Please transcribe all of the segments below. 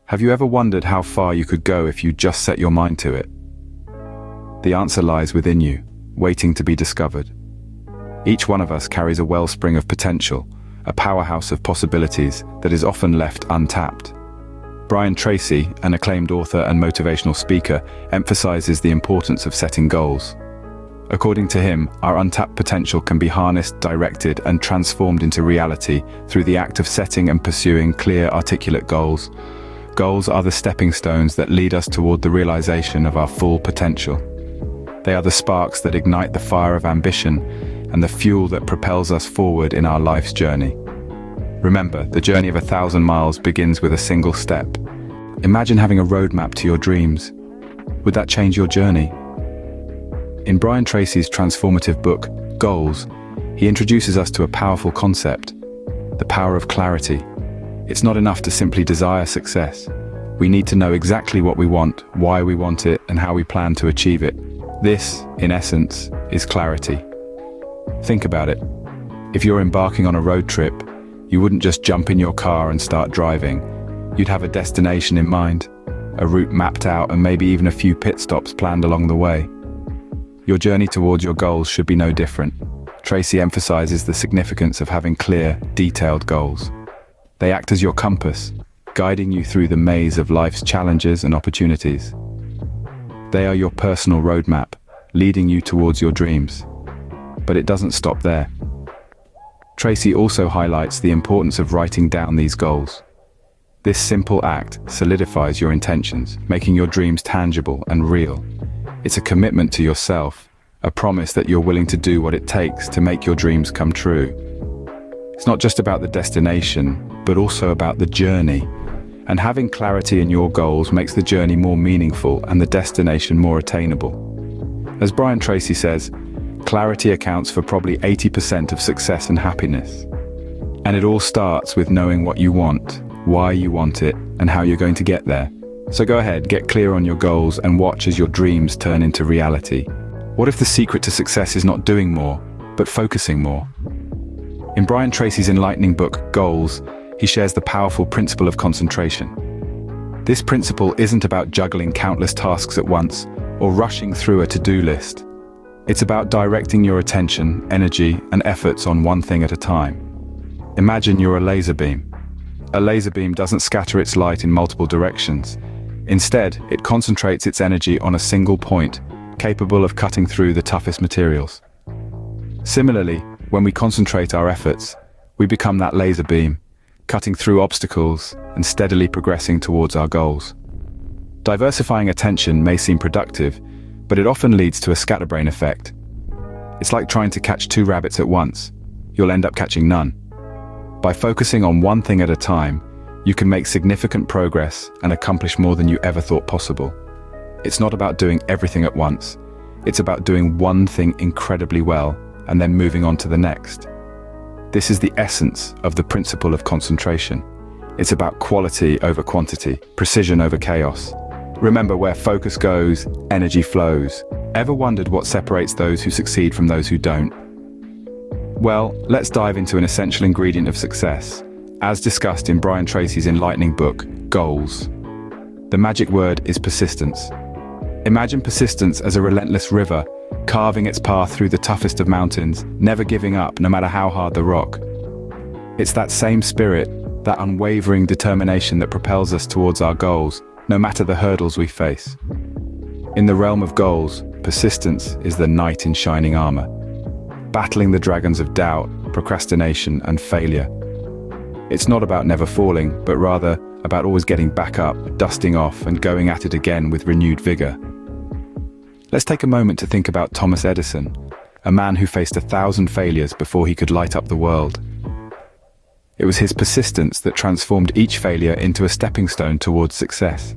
Have you ever wondered how far you could go if you just set your mind to it? The answer lies within you, waiting to be discovered. Each one of us carries a wellspring of potential, a powerhouse of possibilities that is often left untapped. Brian Tracy, an acclaimed author and motivational speaker, emphasizes the importance of setting goals. According to him, our untapped potential can be harnessed, directed, and transformed into reality through the act of setting and pursuing clear, articulate goals. Goals are the stepping stones that lead us toward the realization of our full potential. They are the sparks that ignite the fire of ambition and the fuel that propels us forward in our life's journey. Remember, the journey of 1,000 miles begins with a single step. Imagine having a roadmap to your dreams. Would that change your journey? In Brian Tracy's transformative book, Goals, he introduces us to a powerful concept: the power of clarity. It's not enough to simply desire success. We need to know exactly what we want, why we want it, and how we plan to achieve it. This, in essence, is clarity. Think about it. If you're embarking on a road trip, you wouldn't just jump in your car and start driving. You'd have a destination in mind, a route mapped out, and maybe even a few pit stops planned along the way. Your journey towards your goals should be no different. Tracy emphasizes the significance of having clear, detailed goals. They act as your compass, guiding you through the maze of life's challenges and opportunities. They are your personal roadmap, leading you towards your dreams. But it doesn't stop there. Tracy also highlights the importance of writing down these goals. This simple act solidifies your intentions, making your dreams tangible and real. It's a commitment to yourself, a promise that you're willing to do what it takes to make your dreams come true. It's not just about the destination, but also about the journey. And having clarity in your goals makes the journey more meaningful and the destination more attainable. As Brian Tracy says, clarity accounts for probably 80% of success and happiness. And it all starts with knowing what you want, why you want it, and how you're going to get there. So go ahead, get clear on your goals and watch as your dreams turn into reality. What if the secret to success is not doing more, but focusing more? In Brian Tracy's enlightening book, Goals, he shares the powerful principle of concentration. This principle isn't about juggling countless tasks at once or rushing through a to-do list. It's about directing your attention, energy, and efforts on one thing at a time. Imagine you're a laser beam. A laser beam doesn't scatter its light in multiple directions. Instead, it concentrates its energy on a single point, capable of cutting through the toughest materials. Similarly, when we concentrate our efforts, we become that laser beam, cutting through obstacles and steadily progressing towards our goals. Diversifying attention may seem productive, but it often leads to a scatterbrain effect. It's like trying to catch 2 rabbits at once. You'll end up catching none. By focusing on one thing at a time, you can make significant progress and accomplish more than you ever thought possible. It's not about doing everything at once. It's about doing one thing incredibly well and then moving on to the next. This is the essence of the principle of concentration. It's about quality over quantity, precision over chaos. Remember, where focus goes, energy flows. Ever wondered what separates those who succeed from those who don't? Well, let's dive into an essential ingredient of success, as discussed in Brian Tracy's enlightening book, Goals. The magic word is persistence. Imagine persistence as a relentless river, carving its path through the toughest of mountains, never giving up no matter how hard the rock. It's that same spirit, that unwavering determination that propels us towards our goals, no matter the hurdles we face. In the realm of goals, persistence is the knight in shining armor, battling the dragons of doubt, procrastination, and failure. It's not about never falling, but rather about always getting back up, dusting off, and going at it again with renewed vigor. Let's take a moment to think about Thomas Edison, a man who faced 1,000 failures before he could light up the world. It was his persistence that transformed each failure into a stepping stone towards success.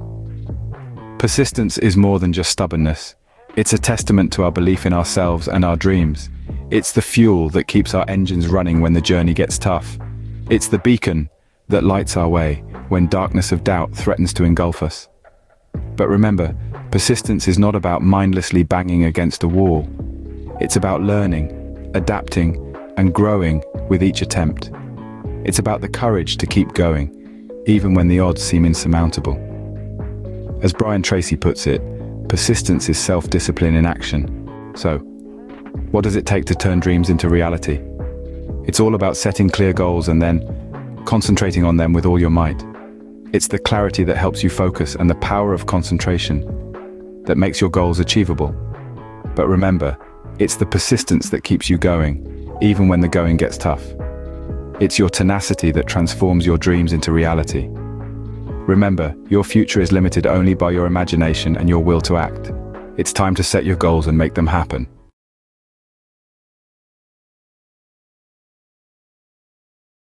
Persistence is more than just stubbornness. It's a testament to our belief in ourselves and our dreams. It's the fuel that keeps our engines running when the journey gets tough. It's the beacon that lights our way when darkness of doubt threatens to engulf us. But remember, persistence is not about mindlessly banging against a wall. It's about learning, adapting, and growing with each attempt. It's about the courage to keep going, even when the odds seem insurmountable. As Brian Tracy puts it, persistence is self-discipline in action. So, what does it take to turn dreams into reality? It's all about setting clear goals and then concentrating on them with all your might. It's the clarity that helps you focus and the power of concentration that makes your goals achievable. But remember, it's the persistence that keeps you going, even when the going gets tough. It's your tenacity that transforms your dreams into reality. Remember, your future is limited only by your imagination and your will to act. It's time to set your goals and make them happen.